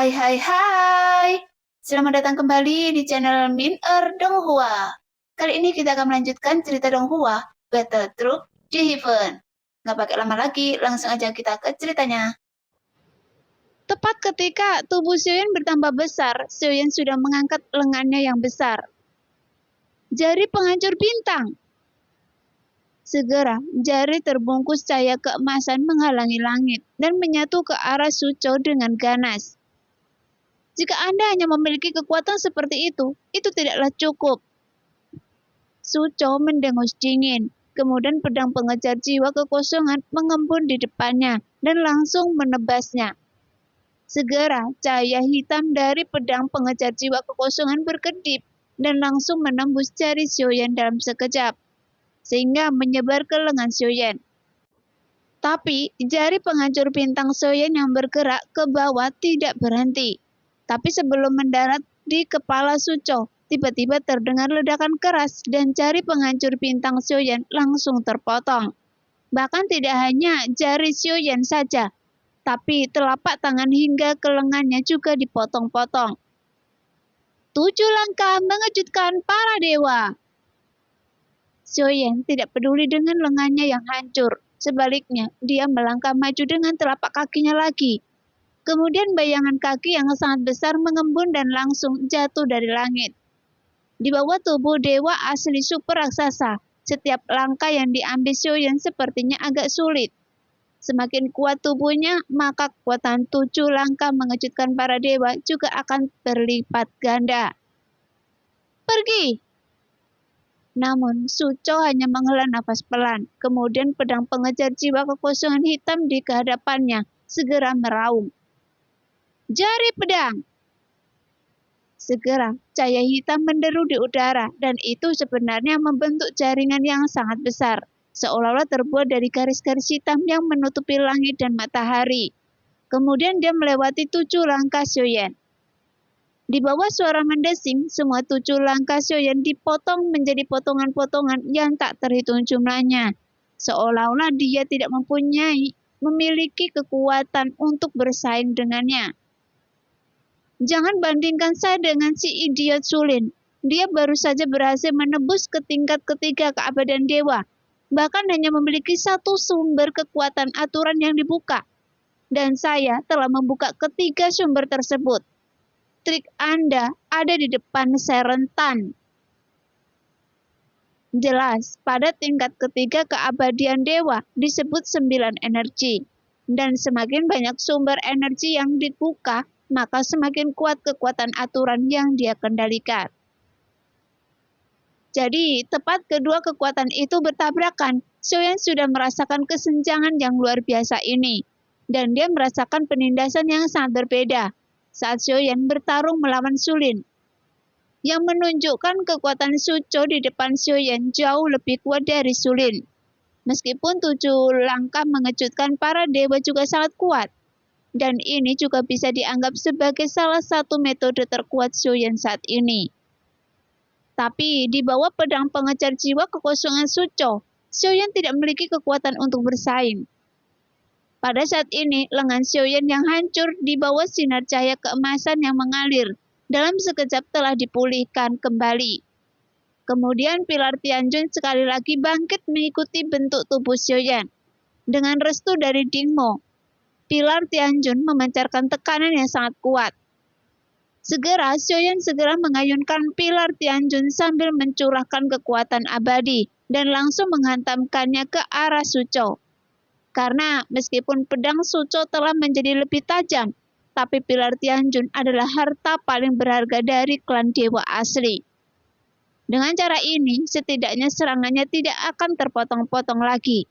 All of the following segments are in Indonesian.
Hai hai hai. Selamat datang kembali di channel Min Donghua. Kali ini kita akan melanjutkan cerita Donghua, Battle Troop di Heaven. Nggak pakai lama lagi, langsung aja kita ke ceritanya. Tepat ketika tubuh Xiaoyan bertambah besar, Xiaoyan sudah mengangkat lengannya yang besar. Jari penghancur bintang. Segera, jari terbungkus cahaya keemasan menghalangi langit dan menyatu ke arah Su Chou dengan ganas. Jika Anda hanya memiliki kekuatan seperti itu tidaklah cukup. Su Chou mendengus dingin, kemudian pedang pengejar jiwa kekosongan mengembun di depannya dan langsung menebasnya. Segera, cahaya hitam dari pedang pengejar jiwa kekosongan berkedip dan langsung menembus jari Xiaoyan dalam sekejap, sehingga menyebar ke lengan Xiaoyan. Tapi, jari penghancur bintang Xiaoyan yang bergerak ke bawah tidak berhenti. Tapi sebelum mendarat di kepala Su Chou, tiba-tiba terdengar ledakan keras dan jari penghancur bintang Xiaoyan langsung terpotong. Bahkan tidak hanya jari Xiaoyan saja, tapi telapak tangan hingga ke lengannya juga dipotong-potong. 7 langkah mengejutkan para dewa. Xiaoyan tidak peduli dengan lengannya yang hancur. Sebaliknya, dia melangkah maju dengan telapak kakinya lagi. Kemudian bayangan kaki yang sangat besar mengembun dan langsung jatuh dari langit. Di bawah tubuh dewa asli super raksasa, setiap langkah yang diambil Xiaoyan sepertinya agak sulit. Semakin kuat tubuhnya, maka kekuatan 7 langkah mengejutkan para dewa juga akan berlipat ganda. Pergi! Namun, Su Chou hanya menghela nafas pelan, kemudian pedang pengejar jiwa kekosongan hitam di kehadapannya segera meraung. Jari pedang! Segera, cahaya hitam menderu di udara, dan itu sebenarnya membentuk jaringan yang sangat besar, seolah-olah terbuat dari garis-garis hitam yang menutupi langit dan matahari. Kemudian dia melewati 7 langkah Xiaoyan. Di bawah suara mendesing, semua 7 langkah Xiaoyan dipotong menjadi potongan-potongan yang tak terhitung jumlahnya, seolah-olah dia tidak memiliki kekuatan untuk bersaing dengannya. Jangan bandingkan saya dengan si idiot Sulin. Dia baru saja berhasil menembus ke tingkat ketiga keabadian dewa. Bahkan hanya memiliki satu sumber kekuatan aturan yang dibuka. Dan saya telah membuka ketiga sumber tersebut. Trik Anda ada di depan saya rentan. Jelas, pada tingkat ketiga keabadian dewa disebut 9 energi. Dan semakin banyak sumber energi yang dibuka, maka semakin kuat kekuatan aturan yang dia kendalikan. Jadi, tepat kedua kekuatan itu bertabrakan, Xiaoyan sudah merasakan kesenjangan yang luar biasa ini. Dan dia merasakan penindasan yang sangat berbeda saat Xiaoyan bertarung melawan Sulin, yang menunjukkan kekuatan Su Chou di depan Xiaoyan jauh lebih kuat dari Sulin. Meskipun 7 langkah mengejutkan para dewa juga sangat kuat. Dan ini juga bisa dianggap sebagai salah satu metode terkuat Xiaoyan saat ini. Tapi di bawah pedang pengejar jiwa kekosongan Su Chou, Xiaoyan tidak memiliki kekuatan untuk bersaing. Pada saat ini, lengan Xiaoyan yang hancur di bawah sinar cahaya keemasan yang mengalir dalam sekejap telah dipulihkan kembali. Kemudian pilar Tianjun sekali lagi bangkit mengikuti bentuk tubuh Xiaoyan. Dengan restu dari Dingmo, pilar Tianjun memancarkan tekanan yang sangat kuat. Segera, Xiaoyan segera mengayunkan pilar Tianjun sambil mencurahkan kekuatan abadi dan langsung menghantamkannya ke arah Su Chou. Karena meskipun pedang Su Chou telah menjadi lebih tajam, tapi pilar Tianjun adalah harta paling berharga dari klan dewa asli. Dengan cara ini, setidaknya serangannya tidak akan terpotong-potong lagi.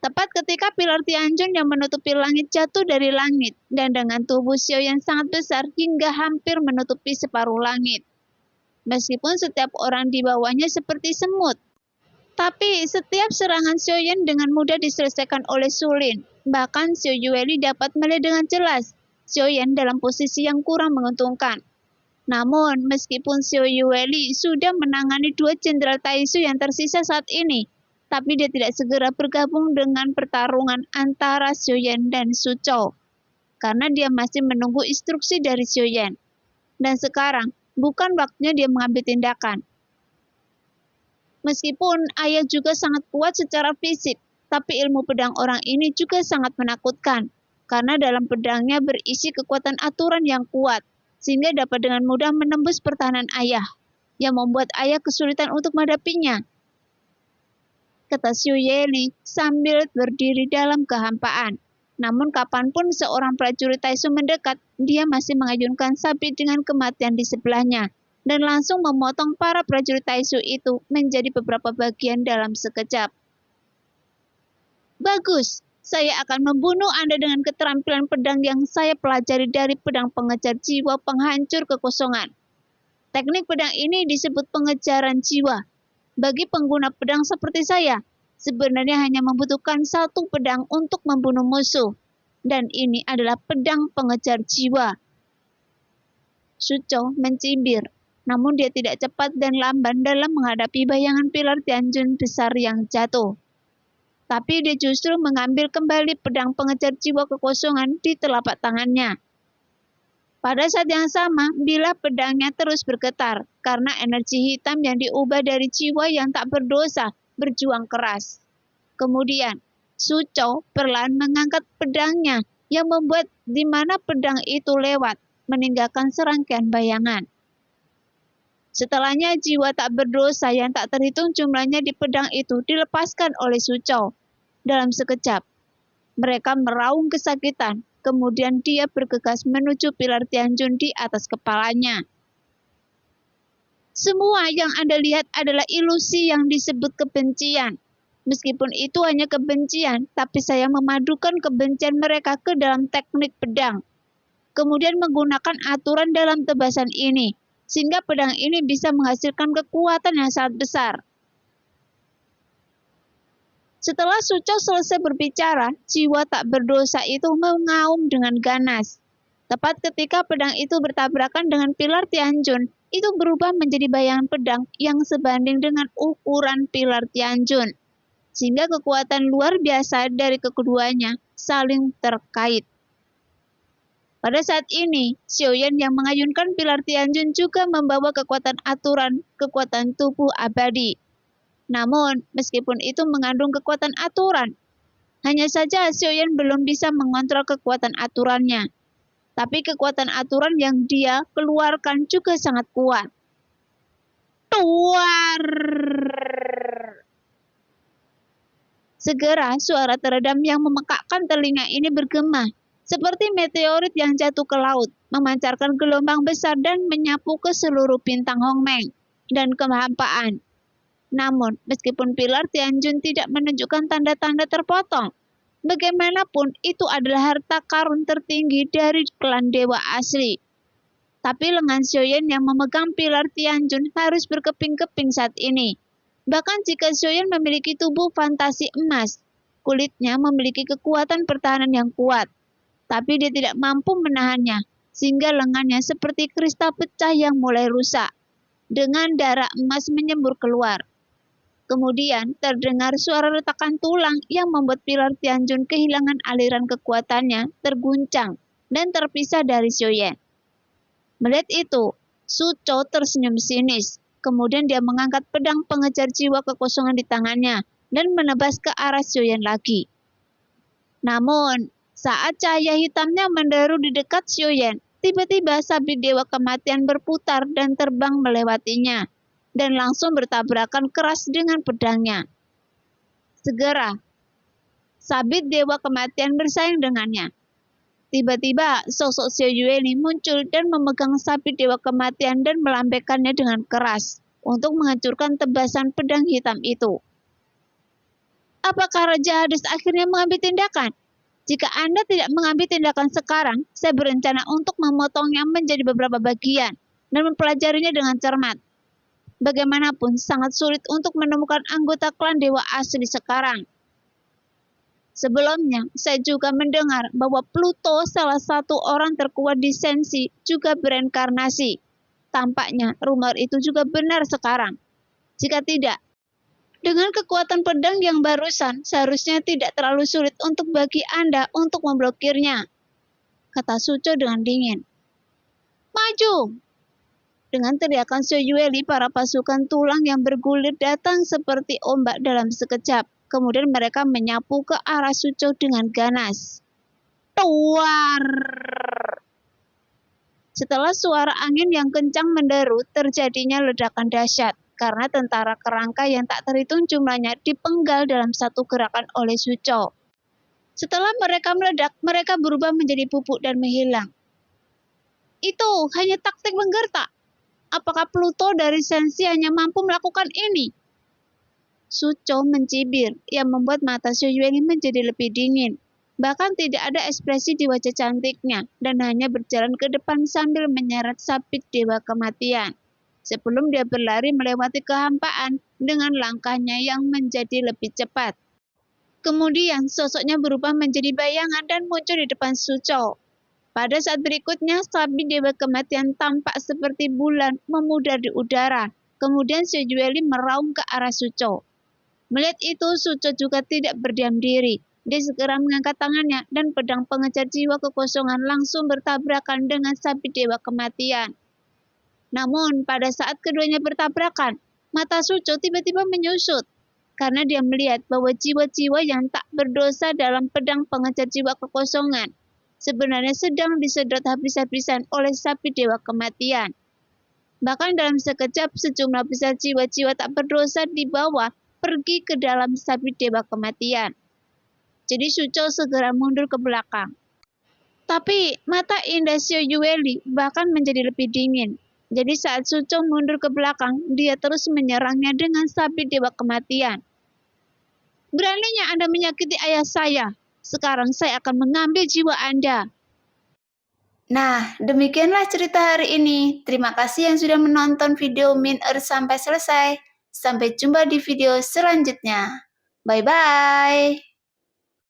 Tepat ketika pilar Tianjun yang menutupi langit jatuh dari langit, dan dengan tubuh Xiaoyan sangat besar hingga hampir menutupi separuh langit. Meskipun setiap orang di bawahnya seperti semut, tapi setiap serangan Xiaoyan dengan mudah diselesaikan oleh Sulin. Bahkan Xiao Yueli dapat melihat dengan jelas Xiaoyan dalam posisi yang kurang menguntungkan. Namun, meskipun Xiao Yueli sudah menangani 2 jenderal Taishu yang tersisa saat ini, tapi dia tidak segera bergabung dengan pertarungan antara Xiaoyan dan Su Chou. karena dia masih menunggu instruksi dari Xiaoyan. Dan sekarang, bukan waktunya dia mengambil tindakan. Meskipun ayah juga sangat kuat secara fisik, tapi ilmu pedang orang ini juga sangat menakutkan, karena dalam pedangnya berisi kekuatan aturan yang kuat, sehingga dapat dengan mudah menembus pertahanan ayah, yang membuat ayah kesulitan untuk menghadapinya. Kata Xu Yeli sambil berdiri dalam kehampaan. Namun kapanpun seorang prajurit Taisu mendekat, dia masih mengayunkan sabit dengan kematian di sebelahnya, dan langsung memotong para prajurit Taisu itu menjadi beberapa bagian dalam sekejap. Bagus, saya akan membunuh Anda dengan keterampilan pedang yang saya pelajari dari pedang pengejar jiwa penghancur kekosongan. Teknik pedang ini disebut pengejaran jiwa. Bagi pengguna pedang seperti saya, sebenarnya hanya membutuhkan satu pedang untuk membunuh musuh. Dan ini adalah pedang pengejar jiwa. Su Chou mencibir, namun dia tidak cepat dan lamban dalam menghadapi bayangan pilar Tianjun besar yang jatuh. Tapi dia justru mengambil kembali pedang pengejar jiwa kekosongan di telapak tangannya. Pada saat yang sama, bila pedangnya terus bergetar, karena energi hitam yang diubah dari jiwa yang tak berdosa berjuang keras. Kemudian, Su Chou perlahan mengangkat pedangnya yang membuat di mana pedang itu lewat, meninggalkan serangkaian bayangan. Setelahnya jiwa tak berdosa yang tak terhitung jumlahnya di pedang itu dilepaskan oleh Su Chou. Dalam sekejap, mereka meraung kesakitan. Kemudian dia bergegas menuju pilar Tianjun di atas kepalanya. Semua yang Anda lihat adalah ilusi yang disebut kebencian. Meskipun itu hanya kebencian, tapi saya memadukan kebencian mereka ke dalam teknik pedang. Kemudian menggunakan aturan dalam tebasan ini, sehingga pedang ini bisa menghasilkan kekuatan yang sangat besar. Setelah Su Chou selesai berbicara, jiwa tak berdosa itu mengaum dengan ganas. Tepat ketika pedang itu bertabrakan dengan pilar Tianjun, itu berubah menjadi bayangan pedang yang sebanding dengan ukuran pilar Tianjun. Sehingga kekuatan luar biasa dari keduanya saling terkait. Pada saat ini, Xiaoyan yang mengayunkan pilar Tianjun juga membawa kekuatan aturan, kekuatan tubuh abadi. Namun, meskipun itu mengandung kekuatan aturan, hanya saja Xiaoyan belum bisa mengontrol kekuatan aturannya. Tapi kekuatan aturan yang dia keluarkan juga sangat kuat. Tuar! Segera suara teredam yang memekakkan telinga ini bergema, seperti meteorit yang jatuh ke laut, memancarkan gelombang besar dan menyapu ke seluruh bintang Hongmeng dan kehampaan. Namun, meskipun pilar Tianjun tidak menunjukkan tanda-tanda terpotong, bagaimanapun itu adalah harta karun tertinggi dari klan dewa asli. Tapi lengan Xiaoyan yang memegang pilar Tianjun harus berkeping-keping saat ini. Bahkan jika Xiaoyan memiliki tubuh fantasi emas, kulitnya memiliki kekuatan pertahanan yang kuat. Tapi dia tidak mampu menahannya, sehingga lengannya seperti kristal pecah yang mulai rusak, dengan darah emas menyembur keluar. Kemudian terdengar suara retakan tulang yang membuat pilar Tianjun kehilangan aliran kekuatannya, terguncang, dan terpisah dari Xiaoyan. Melihat itu, Su Chou tersenyum sinis. Kemudian dia mengangkat pedang pengejar jiwa kekosongan di tangannya dan menebas ke arah Xiaoyan lagi. Namun, saat cahaya hitamnya menderu di dekat Xiaoyan, tiba-tiba sabit dewa kematian berputar dan terbang melewatinya, dan langsung bertabrakan keras dengan pedangnya. Segera, sabit dewa kematian bersaing dengannya. Tiba-tiba, sosok Xiao Yueli muncul dan memegang sabit dewa kematian dan melambaikannya dengan keras untuk menghancurkan tebasan pedang hitam itu. Apakah Raja Hades akhirnya mengambil tindakan? Jika Anda tidak mengambil tindakan sekarang, saya berencana untuk memotongnya menjadi beberapa bagian dan mempelajarinya dengan cermat. Bagaimanapun sangat sulit untuk menemukan anggota klan dewa asli sekarang. Sebelumnya, saya juga mendengar bahwa Pluto, salah satu orang terkuat di Sensi, juga bereinkarnasi. Tampaknya rumor itu juga benar sekarang. Jika tidak, dengan kekuatan pedang yang barusan, seharusnya tidak terlalu sulit untuk bagi Anda untuk memblokirnya. kata Suco dengan dingin. Maju! Dengan teriakan Xiao Yueli, para pasukan tulang yang bergulir datang seperti ombak dalam sekejap. Kemudian mereka menyapu ke arah Suco dengan ganas. Tuar! Setelah suara angin yang kencang menderu, terjadinya ledakan dahsyat karena tentara kerangka yang tak terhitung jumlahnya dipenggal dalam satu gerakan oleh Suco. Setelah mereka meledak, mereka berubah menjadi bubuk dan menghilang. Itu hanya taktik menggertak. Apakah Pluto dari Sensi hanya mampu melakukan ini? Suco mencibir, yang membuat mata Xiao Yueli menjadi lebih dingin. Bahkan tidak ada ekspresi di wajah cantiknya, dan hanya berjalan ke depan sambil menyeret sabit Dewa Kematian. Sebelum dia berlari melewati kehampaan dengan langkahnya yang menjadi lebih cepat. Kemudian sosoknya berubah menjadi bayangan dan muncul di depan Suco. Pada saat berikutnya, sabit Dewa Kematian tampak seperti bulan memudar di udara. Kemudian Xiao Yueli meraung ke arah Suco. Melihat itu, Suco juga tidak berdiam diri. Dia segera mengangkat tangannya dan pedang pengejar jiwa kekosongan langsung bertabrakan dengan sabit Dewa Kematian. Namun, pada saat keduanya bertabrakan, mata Suco tiba-tiba menyusut. Karena dia melihat bahwa jiwa-jiwa yang tak berdosa dalam pedang pengejar jiwa kekosongan sebenarnya sedang disedot habis-habisan oleh sabit Dewa Kematian. Bahkan dalam sekejap, sejumlah besar jiwa-jiwa tak berdosa di bawah pergi ke dalam sabit Dewa Kematian. Jadi Suco segera mundur ke belakang. Tapi mata indah Xiao Yueli bahkan menjadi lebih dingin. Jadi saat Suco mundur ke belakang, dia terus menyerangnya dengan sabit Dewa Kematian. Beraninya Anda menyakiti ayah saya. Sekarang saya akan mengambil jiwa Anda. Nah, demikianlah cerita hari ini. Terima kasih yang sudah menonton video Min Earth sampai selesai. Sampai jumpa di video selanjutnya. Bye-bye.